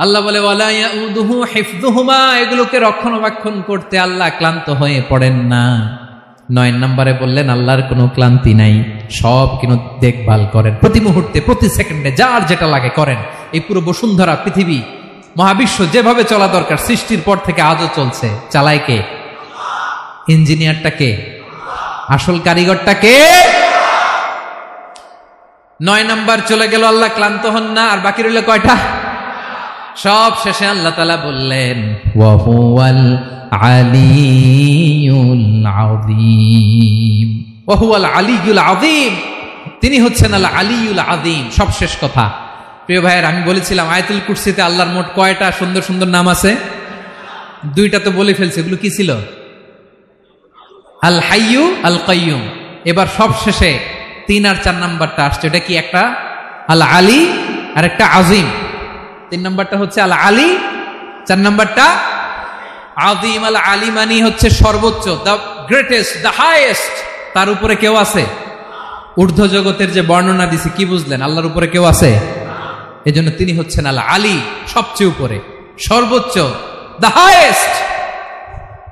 A: আল্লাহ বলে ওয়ালা ইয়াউদুহু হিফযুহুমা, এগুলোকে রক্ষণাবেক্ষণ করতে আল্লাহ ক্লান্ত হয়ে পড়েন না। 9 নম্বরে বললেন আল্লাহর কোনো ক্লান্তি নাই, সব কিন্তু দেখভাল করেন, প্রতি মুহূর্তে প্রতি সেকেন্ডে যার যেটা লাগে করেন। এই পুরো বসুন্ধরা, পৃথিবী, মহাবিশ্ব যেভাবে চলা দরকার সৃষ্টির পর থেকে আজও চলছে। চালায় কে? ইঞ্জিনিয়ারটা কে? আসল কারিগরটা কে? 9 নাম্বার চলে গেল, আল্লাহ ক্লান্ত হন না। আর বাকি রইল কয়টা? সব শেষে আল্লাহ তাআলা বললেন ওয়া হুয়াল আলিয়ুল আযীম, ওয়া হুয়াল আলিয়ুল আযীম, তিনি হচ্ছেন আল আলিয়ুল আযীম। সব শেষ কথা। প্রিয় ভাইয়ের, আমি বলেছিলাম আয়াতুল কুরসিতে আল্লাহর মোট কয়টা সুন্দর সুন্দর নাম আছে? 2টা তো বলে ফেলছে। এগুলো কি ছিল? আল হাইয়ু, আল কাইয়ুম। এবার সব শেষে 3 আর 4 নাম্বারটা আসছে। এটা কি? একটা আল আলী আর একটা আযীম। 3 নাম্বারটা হচ্ছে আল আলী, 4 নাম্বারটা আযীম। আল আলী মানে হচ্ছে সর্বোচ্চ, দ্য গ্রেটেস্ট, দ্য হাইয়েস্ট। তার উপরে কেউ আছে? ঊর্ধ্ব জগতের যে বর্ণনা দিছি, কি বুঝলেন? আল্লাহর উপরে কেউ আছে? এজন্য তিনি হচ্ছেন আল আলী, সবচেয়ে উপরে, সর্বোচ্চ, দ্য হাইয়েস্ট।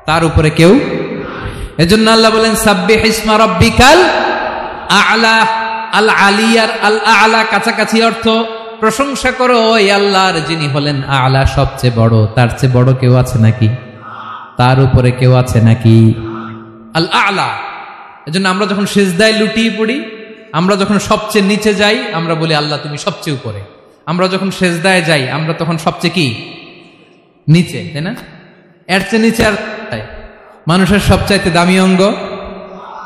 A: তার উপরে কেউ। এজন্য আল্লাহ বলেন সাব্বিহ ইসমা রাব্বিকাল আ'লা। আল আলী আর আল আ'লা কাছাকাছি অর্থ। প্রশংসা করো ওই আল্লাহর যিনি হলেন আ'লা, সবচেয়ে বড়। তার চেয়ে বড় কেউ আছে নাকি? তার উপরে কেউ আছে নাকি? আল আ'লা। এজন্য আমরা যখন সিজদায় লুটিয়ে পড়ি, আমরা যখন সবচেয়ে নিচে যাই, আমরা বলি আল্লাহ তুমি সবচেয়ে উপরে। আমরা যখন সিজদায় যাই, আমরা তখন সবচেয়ে কি? নিচে, তাই না? এর চেয়ে নিচে আর মানুষের সবচাইতে দামি অঙ্গ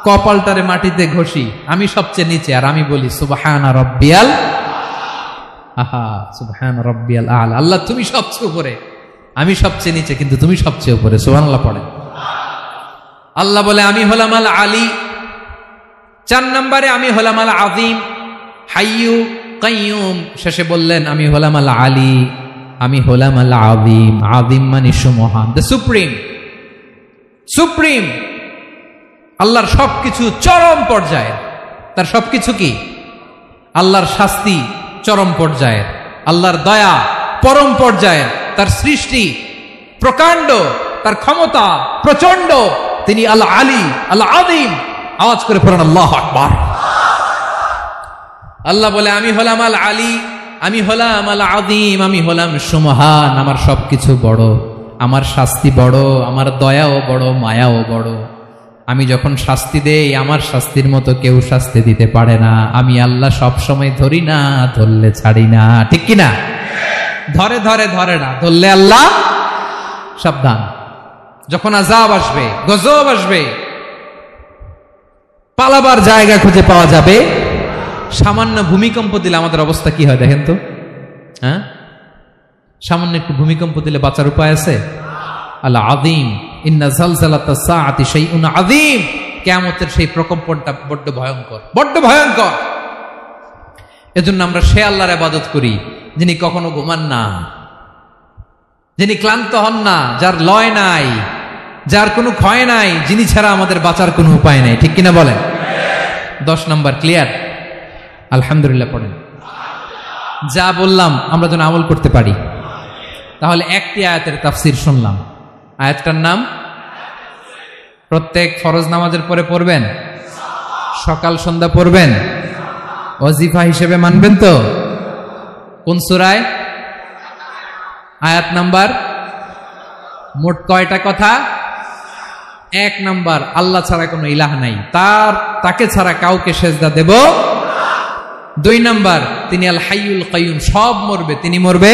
A: কপালটারে মাটিতে ঘষি, আমি সবচেয়ে নিচে, আর আমি বলি সুবহানা রাব্বিয়াল আহা, সুবহানা রাব্বিয়াল আ'লা। আল্লাহ তুমি সবচেয়ে উপরে, আমি সবচেয়ে নিচে, কিন্তু তুমি সবচেয়ে উপরে। সুবহানাল্লাহ পড়ে। আল্লাহ বলে আমি হলাম আল আলী। 4 নম্বরে আমি হলাম আল আযীম, হাইয়ু কাইয়ুম। শেষে বললেন আমি হলাম আল আলী, আমি হলাম আল আযীম। আযীম মানে সুমহান, দ্য সুপ্রিম। সুপ্রিম। আল্লাহর সবকিছু চরম পর্যায়ে। তার সবকিছু কি? আল্লাহর শাস্তি চরম পর্যায়ে, আল্লাহর দয়া পরম পর্যায়ে, তার সৃষ্টি প্রকাণ্ড, তার ক্ষমতা প্রচন্ড। তিনি আল আলী, আল আযীম। আওয়াজ করে পড়েন আল্লাহু আকবার। আল্লাহ বলে আমি হলাম আল আলী, আমি হলাম আল আযীম, আমি হলাম সুমহান। আমার সবকিছু বড়, আমার শাস্তি বড়, আমার দয়াও বড়, মায়াও বড়। আমি যখন শাস্তি দেই, আমার শাস্তির মতো কেউ শাস্তি দিতে পারে না। আমি আল্লাহ সব সময় ধরি না, ধরলে ছাড়ি না। ঠিক কি না? ধরে ধরে ধরে না, ধরলে আল্লাহ সাবধান। যখন আযাব আসবে, গজব আসবে, পালাবার জায়গা খুঁজে পাওয়া যাবে। সামান্য ভূমিকম্প দিলে আমাদের অবস্থা কি হয় দেখেন তো? হ্যাঁ, সামান্য একটু ভূমিকম্প দিলে বাঁচার উপায় আছে? আল আযীম, ইন্না যালজালাতাস সাআতি শাইউন আযীম। কিয়ামতের সেই প্রকম্পনটা বড্ড ভয়ঙ্কর, বড্ড ভয়ঙ্কর। এজন্য আমরা সে আল্লাহর ইবাদত করি যিনি কখনো ঘুমান না, যিনি ক্লান্ত হন না, যার লয় নাই, যার কোনো ক্ষয় নাই, যিনি ছাড়া আমাদের বাঁচার কোনো উপায় নাই। ঠিক কিনা বলেন? 10 নম্বর ক্লিয়ার? আলহামদুলিল্লাহ পড়েন। যা বললাম আমরা যেন আমল করতে পারি। তাহলে একটি আয়াতের তাফসীর শুনলাম, আয়াতটার নাম প্রত্যেক ফরজ নামাজের পরে পড়বেন, সকাল সন্ধ্যা পড়বেন, ওয়াজিফা হিসেবে মানবেন তো? কোন সূরায়? আয়াত নাম্বার? মোট কয়টা কথা? 1 নাম্বার, আল্লাহ ছাড়া কোনো ইলাহ নাই, তাকে ছাড়া কাউকে সেজদা দেব। 2 নাম্বার, তিনি আল হাইয়ুল কাইয়ুম, সব মরবে, তিনি মরবে।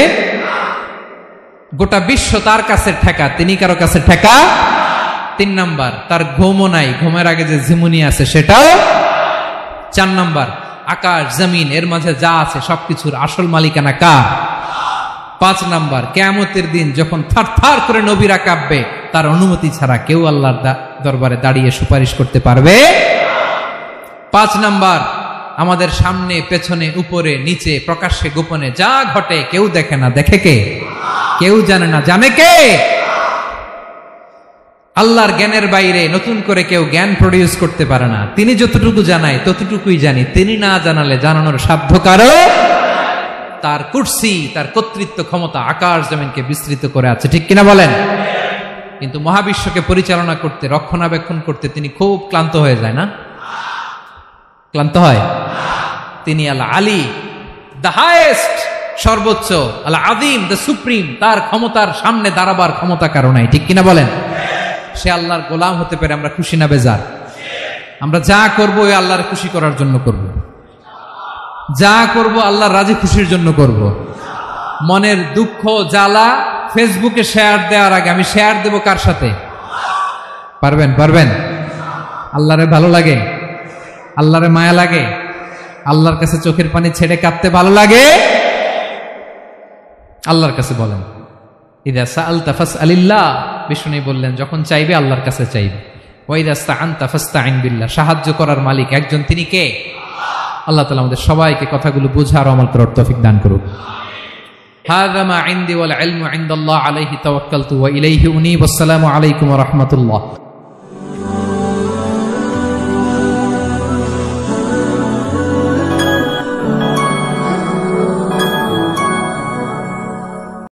A: গোটা বিশ্ব তার কাছে ঠেকা, তিনি কারো কাছে ঠেকা। 3 নাম্বার, তার ঘুমও নাই, ঘুমের আগে যে ঝিমুনি আছে সেটাও। 4 নাম্বার, আকাশ জমিন এর মাঝে যা আছে সবকিছুর আসল মালিকানা কার? 5 নাম্বার, কিয়ামতের দিন যখন থারথার করে নবীরা কাঁপবে, তার অনুমতি ছাড়া কেউ আল্লাহর দরবারে দাঁড়িয়ে সুপারিশ করতে পারবে। 5 নাম্বার, আমাদের সামনে পেছনে উপরে নিচে প্রকাশ্যে গোপনে যা ঘটে কেউ দেখে না, দেখে কে? কেউ জানে না, জানে কে? আল্লাহর জ্ঞানের বাইরে নতুন করে কেউ জ্ঞান প্রডিউস করতে পারে না। তিনি যতটুকু জানায় ততটুকুই জানি, তিনি না জানালে জানানোর সাধ্য কারো। তার কুরসি, তার কর্তৃত্ব ক্ষমতা আকাশ জমিনকে বিস্তৃত করে আছে। ঠিক কিনা বলেন? কিন্তু মহাবিশ্বকে পরিচালনা করতে, রক্ষণাবেক্ষণ করতে তিনি খুব ক্লান্ত হয়ে যায় না? ক্লান্ত হয়? তিনি আল আলী, দ্য হাইয়েস্ট, সর্বোচ্চ, আল আযীম, দ্য সুপ্রিম, তার ক্ষমতার সামনে দাঁড়াবার ক্ষমতা কারো নাই। ঠিক কিনা বলেন? সে আল্লাহর গোলাম হতে পেরে আমরা খুশি না বেজার? আমরা যা করবো ওই আল্লাহর খুশি করার জন্য করব, যা করব আল্লাহর রাজি খুশির জন্য করব। মনের দুঃখ জ্বালা ফেসবুকে শেয়ার দেওয়ার আগে আমি শেয়ার দেব কার সাথে? পারবেন? পারবেন? আল্লাহরে ভালো লাগে? আল্লাহরে মায়া লাগে? আল্লাহর কাছে চোখের পানি ছেড়ে কাঁদতে ভালো লাগে? আল্লাহর কাছে বলেন, ইদা সাআলতা ফাসআলিল্লাহ, বিষ্ণু বললেন যখন চাইবে আল্লাহর কাছে চাইবে। ওয়া ইদা ইসতাআনতা ফাসতাইন বিল্লাহ, সাহায্য করার মালিক একজন, তিনি কে? আল্লাহ তাআলা আমাদের সবাইকে কথাগুলো বুঝার আমল করার তৌফিক দান করুক। হাযা মা ইনদি ওয়াল ইলমু ইনদাল্লাহ আলাইহি তাওয়াক্কালতু ওয়া ইলাইহি উনীব। আসসালামু আলাইকুম ওয়া রাহমাতুল্লাহ।